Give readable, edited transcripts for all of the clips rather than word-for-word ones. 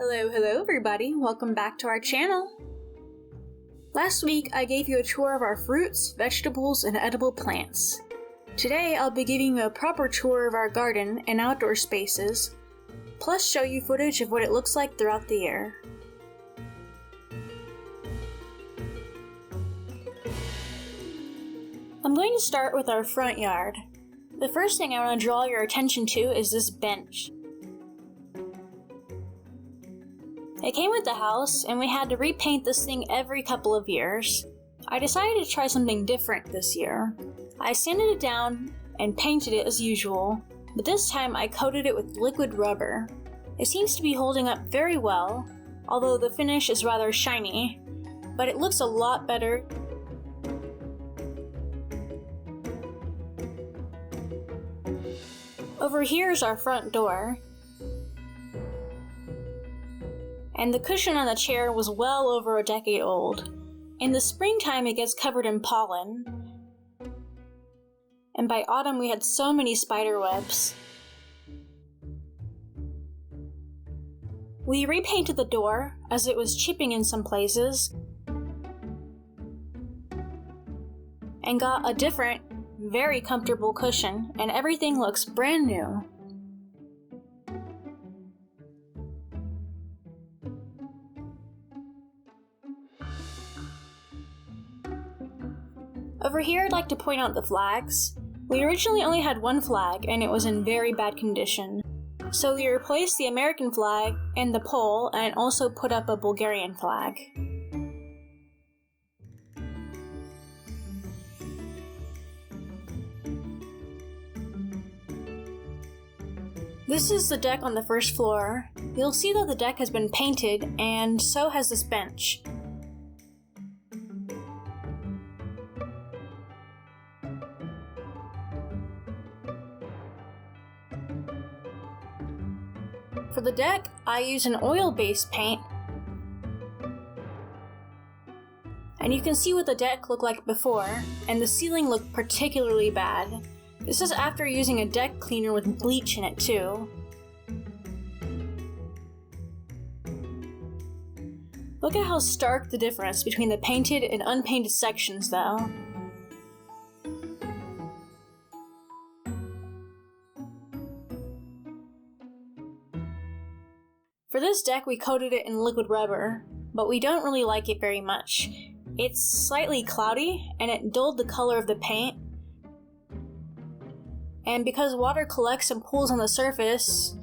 Hello everybody, welcome back to our channel. Last week I gave you a tour of our fruits, vegetables, and edible plants. Today I'll be giving you a proper tour of our garden and outdoor spaces, plus show you footage of what it looks like throughout the year. I'm going to start with our front yard. The first thing I want to draw your attention to is this bench. It came with the house, and we had to repaint this thing every couple of years. I decided to try something different this year. I sanded it down and painted it as usual, but this time I coated it with liquid rubber. It seems to be holding up very well, although the finish is rather shiny, but it looks a lot better. Over here is our front door. And the cushion on the chair was well over a decade old. In the springtime it gets covered in pollen, and by autumn we had so many spider webs. We repainted the door as it was chipping in some places, and got a different, very comfortable cushion, and everything looks brand new. Over here I'd like to point out the flags. We originally only had one flag and it was in very bad condition. So we replaced the American flag and the pole and also put up a Bulgarian flag. This is the deck on the first floor. You'll see that the deck has been painted and so has this bench. For the deck, I use an oil-based paint, and you can see what the deck looked like before, and the ceiling looked particularly bad. This is after using a deck cleaner with bleach in it too. Look at how stark the difference between the painted and unpainted sections though. For this deck we coated it in liquid rubber, but we don't really like it very much. It's slightly cloudy and it dulled the color of the paint. And because water collects and pools on the surface,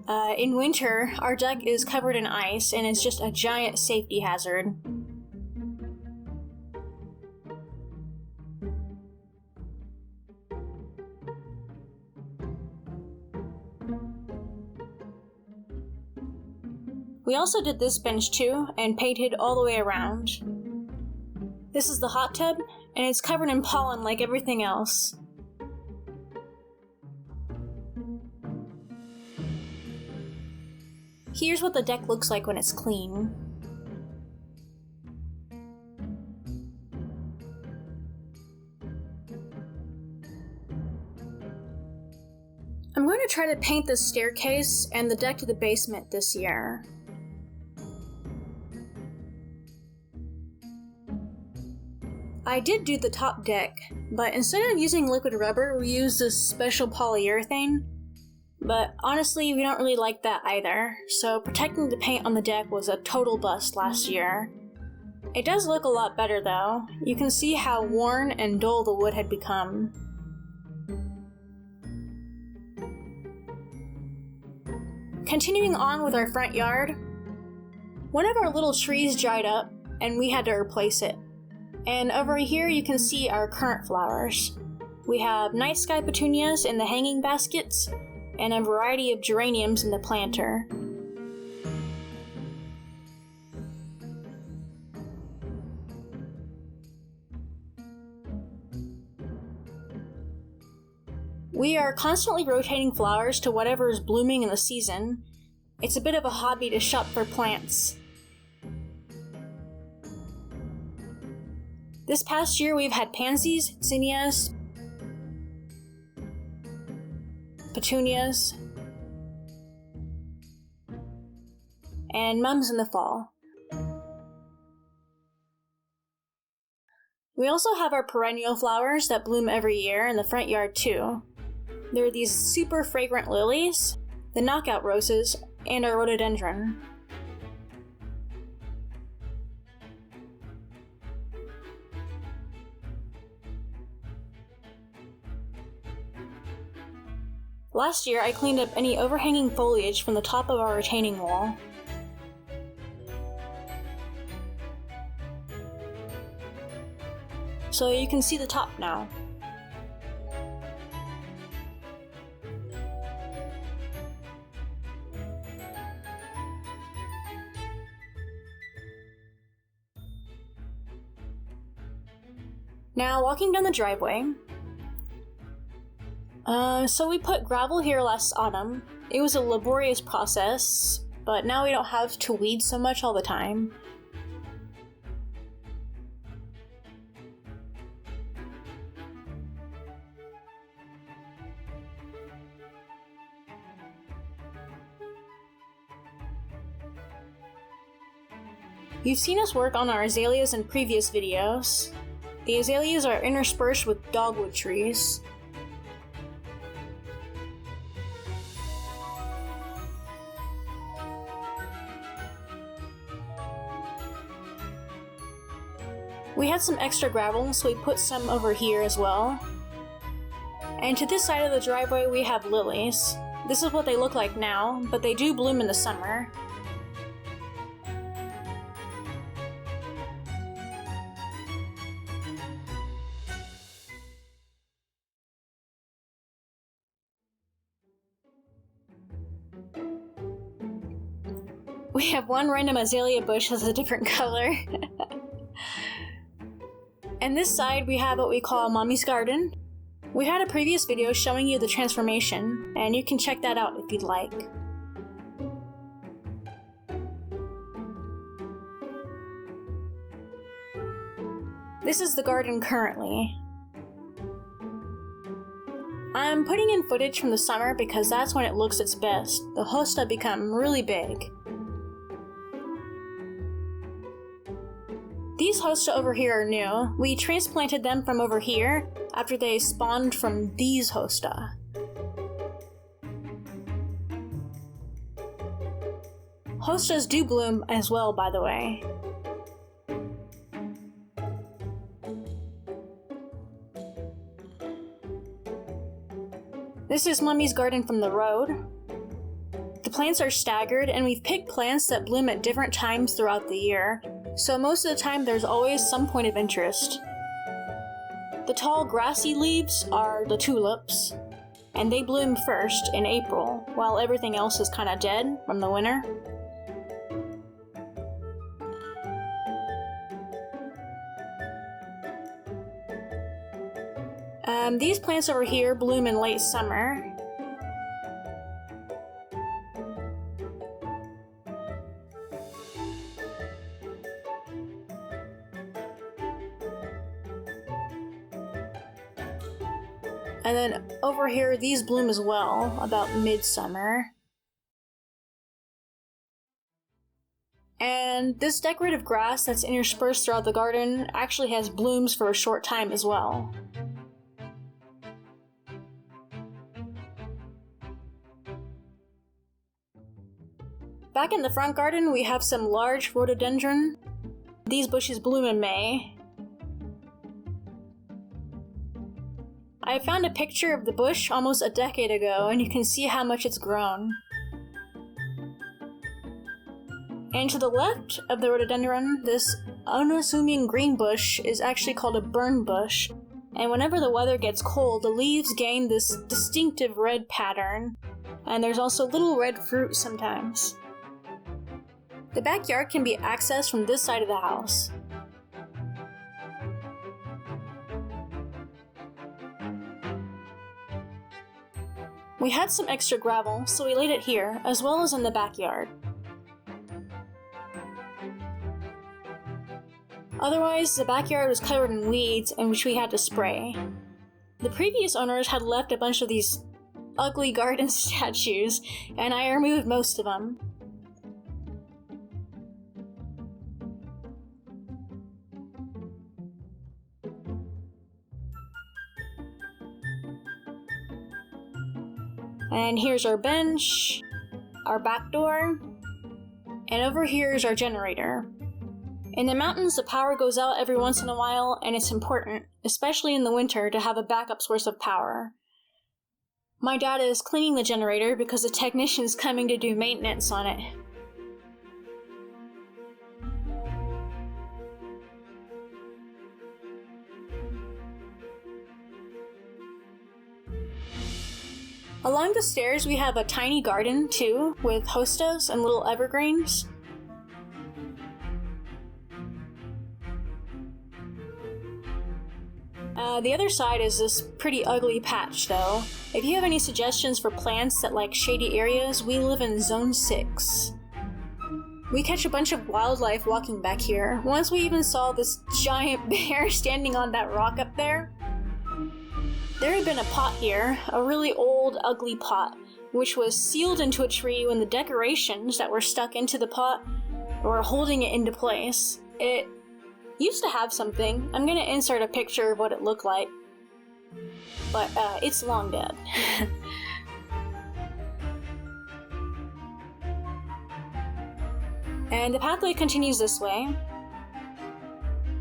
in winter our deck is covered in ice and it's just a giant safety hazard. We also did this bench too, and painted all the way around. This is the hot tub, and it's covered in pollen like everything else. Here's what the deck looks like when it's clean. I'm going to try to paint the staircase and the deck to the basement this year. I did do the top deck, but instead of using liquid rubber, we used this special polyurethane. But honestly, we don't really like that either, so protecting the paint on the deck was a total bust last year. It does look a lot better though. You can see how worn and dull the wood had become. Continuing on with our front yard, one of our little trees dried up and we had to replace it. And over here you can see our current flowers. We have night sky petunias in the hanging baskets, and a variety of geraniums in the planter. We are constantly rotating flowers to whatever is blooming in the season. It's a bit of a hobby to shop for plants. This past year we've had pansies, zinnias, petunias, and mums in the fall. We also have our perennial flowers that bloom every year in the front yard too. There are these super fragrant lilies, the knockout roses, and our rhododendron. Last year, I cleaned up any overhanging foliage from the top of our retaining wall. So you can see the top now. Now, walking down the driveway. So we put gravel here last autumn. It was a laborious process, but now we don't have to weed so much all the time. You've seen us work on our azaleas in previous videos. The azaleas are interspersed with dogwood trees. We had some extra gravel, so we put some over here as well. And to this side of the driveway we have lilies. This is what they look like now, but they do bloom in the summer. We have one random azalea bush that's a different color. And this side we have what we call Mommy's Garden. We had a previous video showing you the transformation, and you can check that out if you'd like. This is the garden currently. I'm putting in footage from the summer because that's when it looks its best. The hosta become really big. These hosta over here are new. We transplanted them from over here after they spawned from these hosta. Hostas do bloom as well, by the way. This is Mummy's garden from the road. The plants are staggered, and we've picked plants that bloom at different times throughout the year. So most of the time there's always some point of interest. The tall grassy leaves are the tulips, and they bloom first in April, while everything else is kinda dead from the winter. These plants over here bloom in late summer. And then over here, these bloom as well, about midsummer. And this decorative grass that's interspersed throughout the garden actually has blooms for a short time as well. Back in the front garden, we have some large rhododendron. These bushes bloom in May. I found a picture of the bush almost a decade ago, and you can see how much it's grown. And to the left of the rhododendron, this unassuming green bush is actually called a burn bush. And whenever the weather gets cold, the leaves gain this distinctive red pattern. And there's also little red fruit sometimes. The backyard can be accessed from this side of the house. We had some extra gravel, so we laid it here, as well as in the backyard. Otherwise, the backyard was covered in weeds, in which we had to spray. The previous owners had left a bunch of these ugly garden statues, and I removed most of them. And here's our bench, our back door, and over here is our generator. In the mountains, the power goes out every once in a while, and it's important, especially in the winter, to have a backup source of power. My dad is cleaning the generator because a technician's coming to do maintenance on it. Along the stairs, we have a tiny garden, too, with hostas and little evergreens. The other side is this pretty ugly patch, though. If you have any suggestions for plants that like shady areas, we live in Zone 6. We catch a bunch of wildlife walking back here. Once we even saw this giant bear standing on that rock up there. There had been a pot here, a really old, ugly pot, which was sealed into a tree when the decorations that were stuck into the pot were holding it into place. It used to have something. I'm gonna insert a picture of what it looked like, but it's long dead. And the pathway continues this way.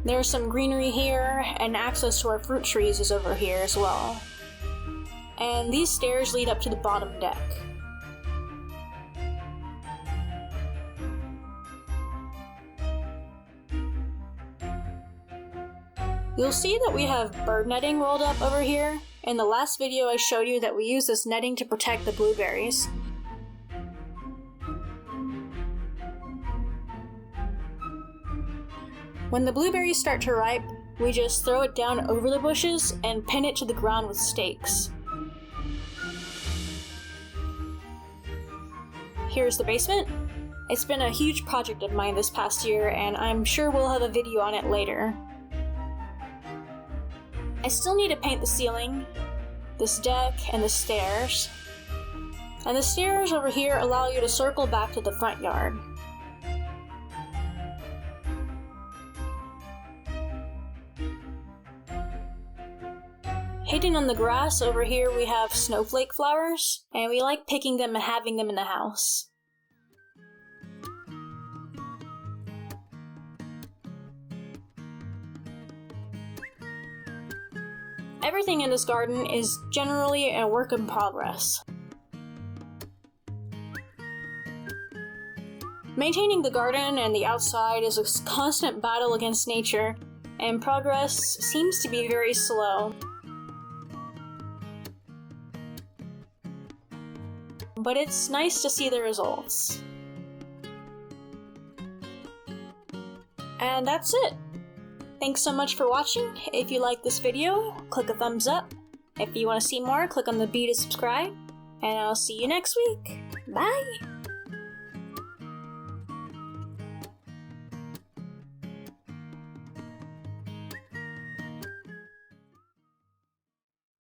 There's some greenery here, and access to our fruit trees is over here as well. And these stairs lead up to the bottom deck. You'll see that we have bird netting rolled up over here. In the last video I showed you that we use this netting to protect the blueberries. When the blueberries start to ripe, we just throw it down over the bushes and pin it to the ground with stakes. Here's the basement. It's been a huge project of mine this past year, and I'm sure we'll have a video on it later. I still need to paint the ceiling, this deck, and the stairs. And the stairs over here allow you to circle back to the front yard. Hidden on the grass over here we have snowflake flowers, and we like picking them and having them in the house. Everything in this garden is generally a work in progress. Maintaining the garden and the outside is a constant battle against nature, and progress seems to be very slow. But it's nice to see the results. And that's it. Thanks so much for watching. If you like this video, click a thumbs up. If you want to see more, click on the B to subscribe. And I'll see you next week. Bye!